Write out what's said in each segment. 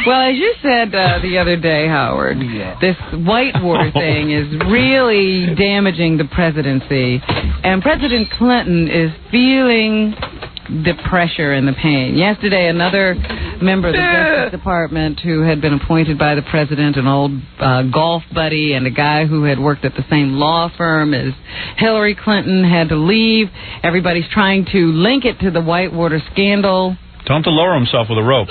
Well, as you said the other day, Howard, this whitewater thing is really damaging the presidency, and President Clinton is feeling the pressure and the pain. Yesterday, another member of the Justice Department who had been appointed by the president, an old golf buddy and a guy who had worked at the same law firm as Hillary Clinton, had to leave. Everybody's trying to link it to the whitewater scandal. Tell him to lower himself with a rope.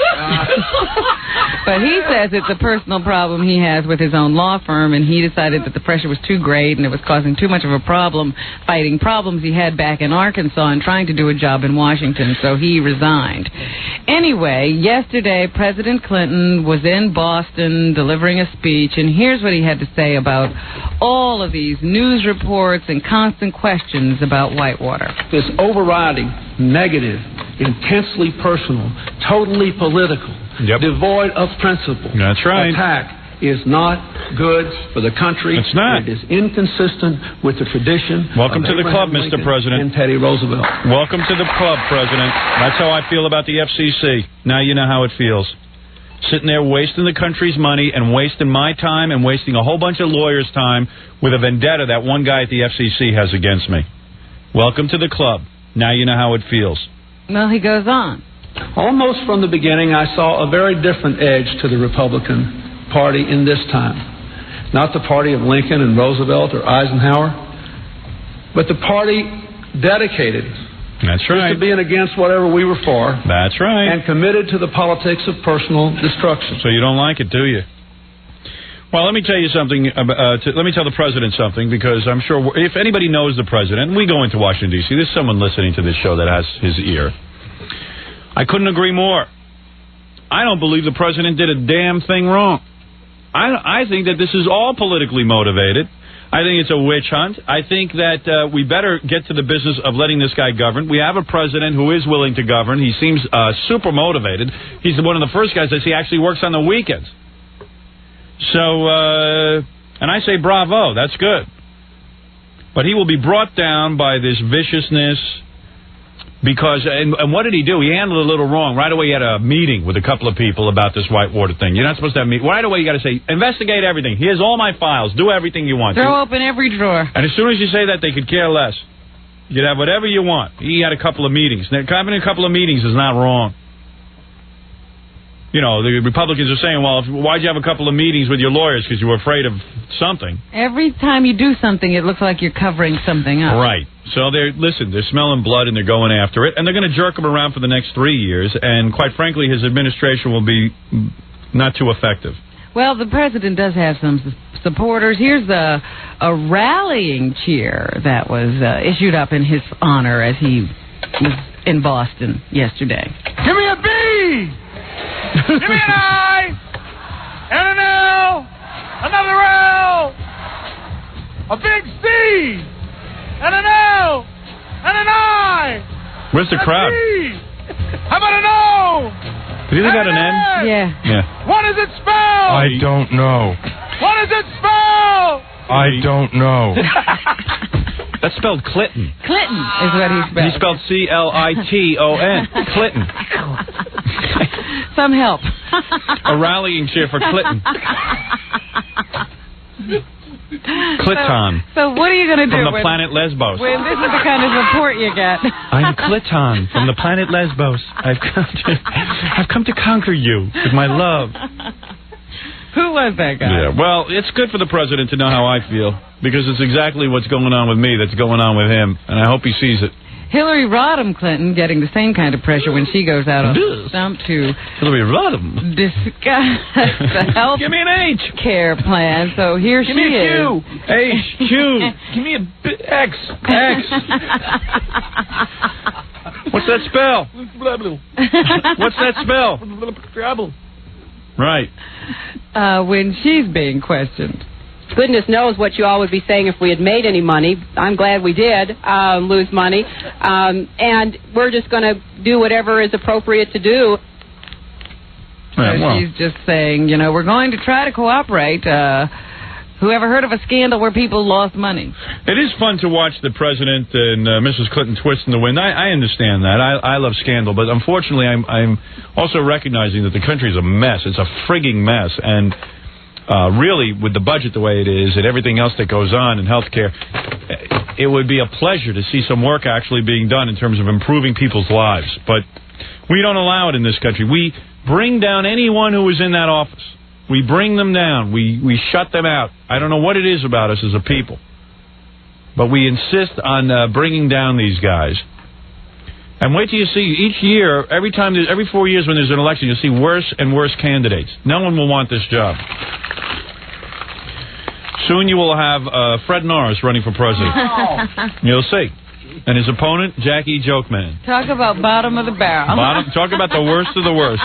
But he says it's a personal problem he has with his own law firm, and he decided that the pressure was too great and it was causing too much of a problem fighting problems he had back in Arkansas and trying to do a job in Washington, so he resigned. Anyway, yesterday President Clinton was in Boston delivering a speech, and here's what he had to say about all of these news reports and constant questions about whitewater. This overriding, negative, intensely personal, totally political, devoid of principle attack is not good for the country. It's not. It is inconsistent with the tradition. Welcome to the club, Lincoln Mr. President. And Teddy Roosevelt. Welcome to the club, President. That's how I feel about the FCC. Now you know how it feels. Sitting there wasting the country's money and wasting my time and wasting a whole bunch of lawyers' time with a vendetta that one guy at the FCC has against me. Welcome to the club. Now you know how it feels. Well, he goes on. Almost from the beginning, I saw a very different edge to the Republican Party in this time. Not the party of Lincoln and Roosevelt or Eisenhower, but the party dedicated to being against whatever we were for. That's right. And committed to the politics of personal destruction. So you don't like it, do you? Well, let me tell you something. Let me tell the president something, because I'm sure if anybody knows the president, we go into Washington, D.C., there's someone listening to this show that has his ear. I couldn't agree more. I don't believe the president did a damn thing wrong. I think that this is all politically motivated. I think it's a witch hunt. I think that we better get to the business of letting this guy govern. We have a president who is willing to govern. He seems super motivated. He's one of the first guys I see actually works on the weekends. So, and I say bravo, that's good. But he will be brought down by this viciousness because, and what did he do? He handled it a little wrong. Right away he had a meeting with a couple of people about this whitewater thing. You're not supposed to have a meeting. Right away you got to say, investigate everything. Here's all my files. Do everything you want. Throw open every drawer. And as soon as you say that, they could care less. You'd have whatever you want. He had a couple of meetings. Now, having a couple of meetings is not wrong. You know, the Republicans are saying, well, why'd you have a couple of meetings with your lawyers? Because you were afraid of something. Every time you do something, it looks like you're covering something up. Right. So they're smelling blood and they're going after it. And they're going to jerk him around for the next 3 years. And quite frankly, his administration will be not too effective. Well, the president does have some supporters. Here's a rallying cheer that was issued up in his honor as he was in Boston yesterday. Give me a B! Give me an I, and an L, another L, a big C, and an L, and an I. Where's the crowd? C. How about an O? Did he got an N? Yeah. What does it spell? I don't know. What does it spell? I don't know. That's spelled Clinton. Clinton is what he spelled. He spelled C-L-I-T-O-N. Clinton. Some help. A rallying cheer for Clinton. Cliton. So what are you going to do? From the planet Lesbos. When this is the kind of report you get. I'm Cliton from the planet Lesbos. I've come to conquer you with my love. Who was that guy? Yeah, well, it's good for the president to know how I feel, because it's exactly what's going on with me that's going on with him, and I hope he sees it. Hillary Rodham Clinton getting the same kind of pressure when she goes out on the stump to Hillary Rodham discuss the health Give me an H. care plan. So here Give she me a is. Q. H. Q. Give me a X. X. What's that spell? What's that spell? Trouble. Right. When she's being questioned. Goodness knows what you all would be saying if we had made any money. I'm glad we did lose money. And we're just going to do whatever is appropriate to do. She's just saying, we're going to try to cooperate. Who ever heard of a scandal where people lost money? It is fun to watch the president and Mrs. Clinton twist in the wind. I understand that. I love scandal, but unfortunately, I'm also recognizing that the country is a mess. It's a frigging mess, and really, with the budget the way it is and everything else that goes on in healthcare, it would be a pleasure to see some work actually being done in terms of improving people's lives. But we don't allow it in this country. We bring down anyone who is in that office. We bring them down. We shut them out. I don't know what it is about us as a people, but we insist on bringing down these guys. And wait till you see each year, every 4 years when there's an election, you'll see worse and worse candidates. No one will want this job. Soon you will have Fred Norris running for president. You'll see. And his opponent, Jackie Jokeman. Talk about bottom of the barrel. Talk about the worst of the worst.